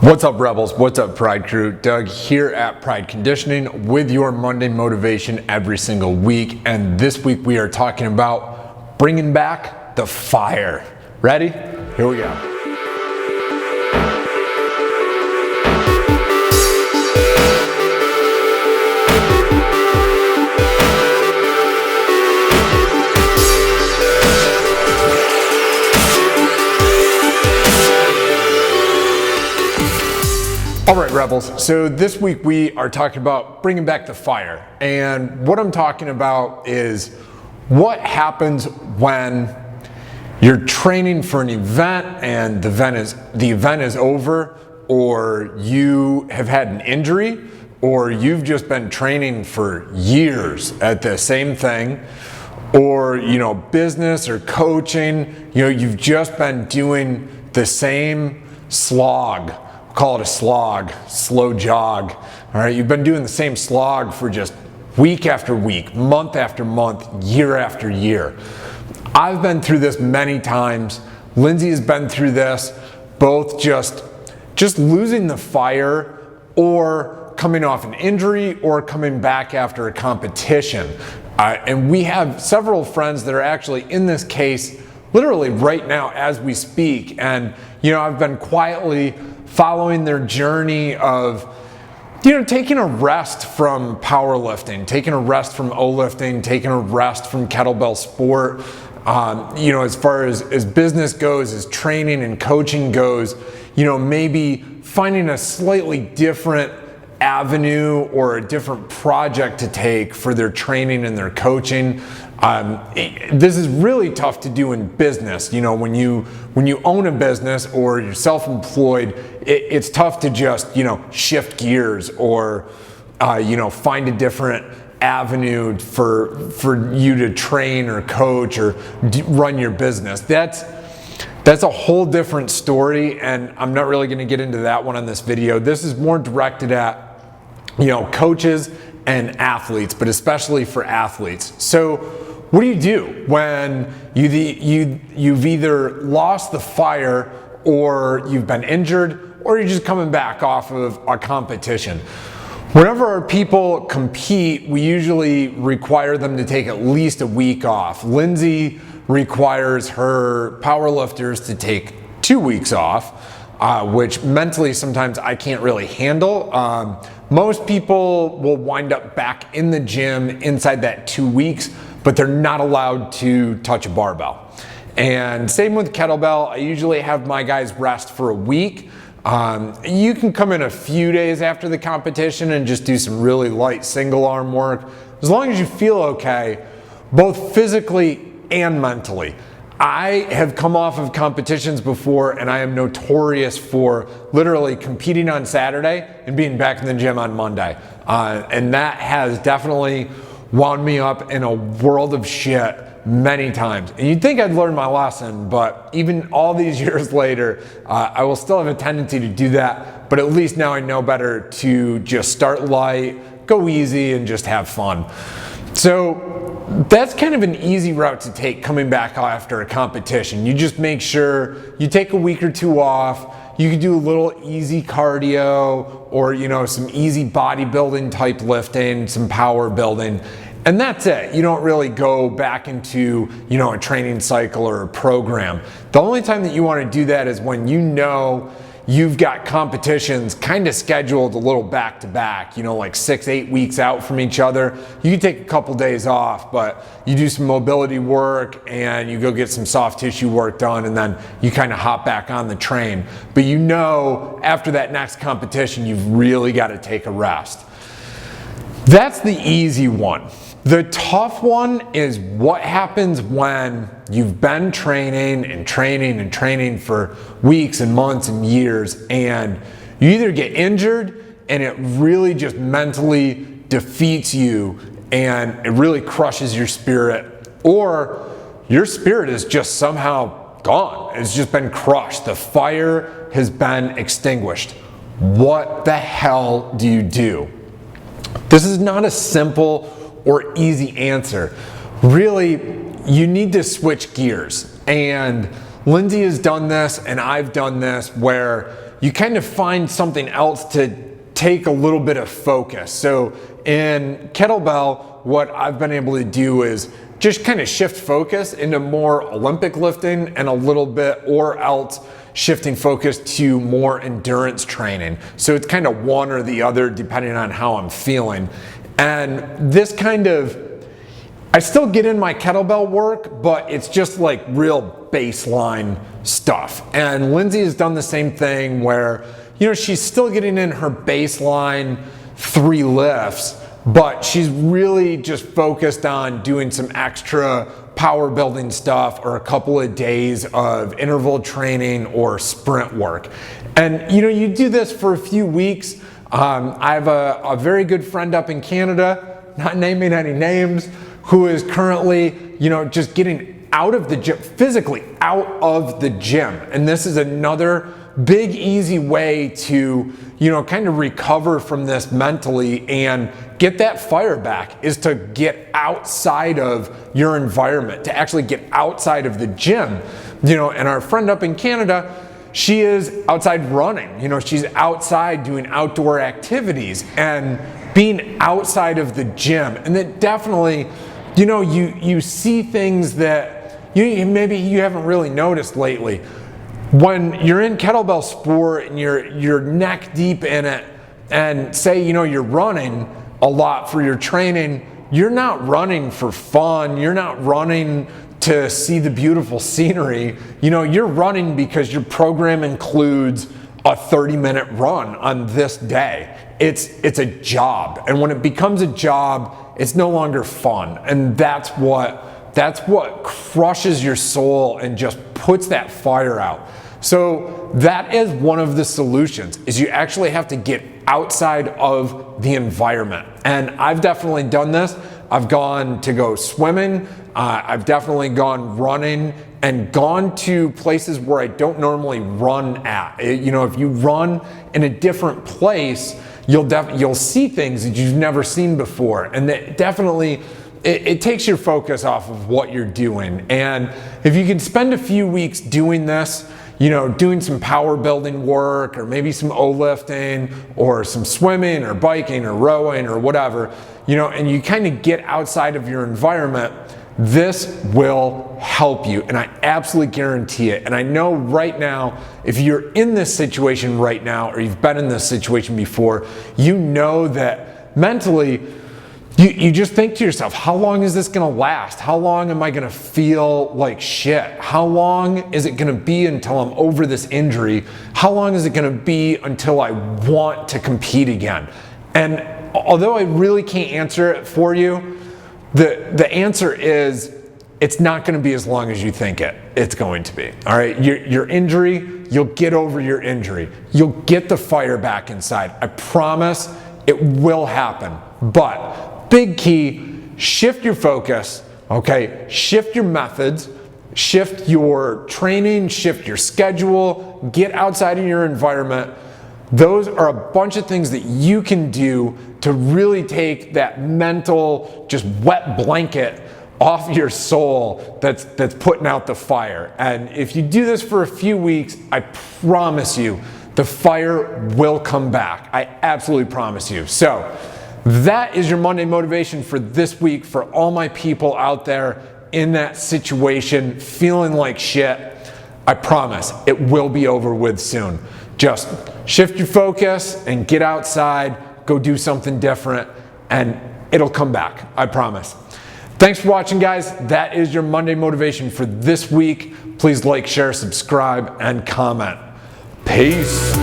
What's up, Rebels? What's up, Pride Crew? Doug here at Pride Conditioning with your Monday motivation every single week. And this week we are talking about bringing back the fire. Ready? Here we go. All right, Rebels, so this week we are talking about bringing back the fire. And what I'm talking about is what happens when you're training for an event and the event is over, or you have had an injury, or you've just been training for years at the same thing, or business or coaching, you've just been doing the same slog. Call it a slog, slow jog. All right, you've been doing the same slog for just week after week, month after month, year after year. I've been through this many times. Lindsay has been through this, both just losing the fire or coming off an injury or coming back after a competition. And we have several friends that are actually in this case literally right now as we speak. And I've been quietly following their journey of taking a rest from powerlifting, taking a rest from O-lifting, taking a rest from kettlebell sport. As far as business goes, as training and coaching goes, maybe finding a slightly different avenue or a different project to take for their training and their coaching. This is really tough to do in business. When you own a business or you're self-employed, it's tough to just shift gears or find a different avenue for you to train or coach or run your business. That's a whole different story, and I'm not really going to get into that one on this video. This is more directed at coaches and athletes, but especially for athletes. So what do you do when you've either lost the fire, or you've been injured, or you're just coming back off of a competition? Whenever our people compete, we usually require them to take at least a week off. Lindsay requires her powerlifters to take 2 weeks off, which mentally sometimes I can't really handle. Most people will wind up back in the gym inside that 2 weeks, but they're not allowed to touch a barbell. And same with kettlebell. I usually have my guys rest for a week. You can come in a few days after the competition and just do some really light single arm work, as long as you feel okay, both physically and mentally. I have come off of competitions before, and I am notorious for literally competing on Saturday and being back in the gym on Monday. And that has definitely wound me up in a world of shit many times. And you'd think I'd learned my lesson, but even all these years later, I will still have a tendency to do that. But at least now I know better to just start light, go easy, and just have fun. So that's kind of an easy route to take coming back after a competition. You just make sure you take a week or two off. You can do a little easy cardio or some easy bodybuilding type lifting, some power building, and that's it. You don't really go back into a training cycle or a program. The only time that you want to do that is when you've got competitions kind of scheduled a little back to back, like 6-8 weeks out from each other. You can take a couple days off, but you do some mobility work and you go get some soft tissue work done, and then you kind of hop back on the train. But after that next competition, you've really got to take a rest. That's the easy one. The tough one is what happens when you've been training and training and training for weeks and months and years, and you either get injured and it really just mentally defeats you and it really crushes your spirit, or your spirit is just somehow gone. It's just been crushed. The fire has been extinguished. What the hell do you do? This is not a simple or easy answer. Really, you need to switch gears. And Lindsay has done this, and I've done this, where you kind of find something else to take a little bit of focus. So in kettlebell, what I've been able to do is just kind of shift focus into more Olympic lifting and a little bit, or else shifting focus to more endurance training. So it's kind of one or the other depending on how I'm feeling. And this kind of, I still get in my kettlebell work, but it's just like real baseline stuff. And Lindsay has done the same thing where, you know, she's still getting in her baseline 3 lifts, but she's really just focused on doing some extra power building stuff or a couple of days of interval training or sprint work. And you know, you do this for a few weeks. I have a very good friend up in Canada, not naming any names, who is currently, you know, just getting out of the gym, physically out of the gym. And this is another big, easy way to, you know, kind of recover from this mentally and get that fire back, is to get outside of your environment, to actually get outside of the gym. You know, and our friend up in Canada, she is outside running, you know, she's outside doing outdoor activities and being outside of the gym. And that definitely, you know, you see things that maybe you haven't really noticed lately. When you're in kettlebell sport and you're neck deep in it, and say, you know, you're running a lot for your training, you're not running for fun, you're not running to see the beautiful scenery. You know, you're running because your program includes a 30-minute run on this day. It's a job, and when it becomes a job, it's no longer fun. And that's what crushes your soul and just puts that fire out. So that is one of the solutions, is you actually have to get outside of the environment. And I've definitely done this. I've gone to go swimming, I've definitely gone running, and gone to places where I don't normally run at. You know, if you run in a different place, you'll see things that you've never seen before. And that definitely, it takes your focus off of what you're doing. And if you can spend a few weeks doing this, you know, doing some power building work, or maybe some O-lifting, or some swimming or biking or rowing or whatever, you know, and you kind of get outside of your environment, this will help you, and I absolutely guarantee it. And I know right now, if you're in this situation right now, or you've been in this situation before, you know that mentally, you just think to yourself, how long is this gonna last? How long am I gonna feel like shit? How long is it gonna be until I'm over this injury? How long is it gonna be until I want to compete again? And although I really can't answer it for you, the answer is, it's not gonna be as long as you think it's going to be, all right? Your injury, you'll get over your injury. You'll get the fire back inside. I promise it will happen. But big key, shift your focus, okay? Shift your methods, shift your training, shift your schedule, get outside of your environment. Those are a bunch of things that you can do to really take that mental, just wet blanket off your soul that's putting out the fire. And if you do this for a few weeks, I promise you, the fire will come back. I absolutely promise you. So that is your Monday motivation for this week, for all my people out there in that situation, feeling like shit. I promise it will be over with soon. Just shift your focus and get outside, go do something different, and it'll come back. I promise. Thanks for watching, guys. That is your Monday motivation for this week. Please like, share, subscribe, and comment. Peace.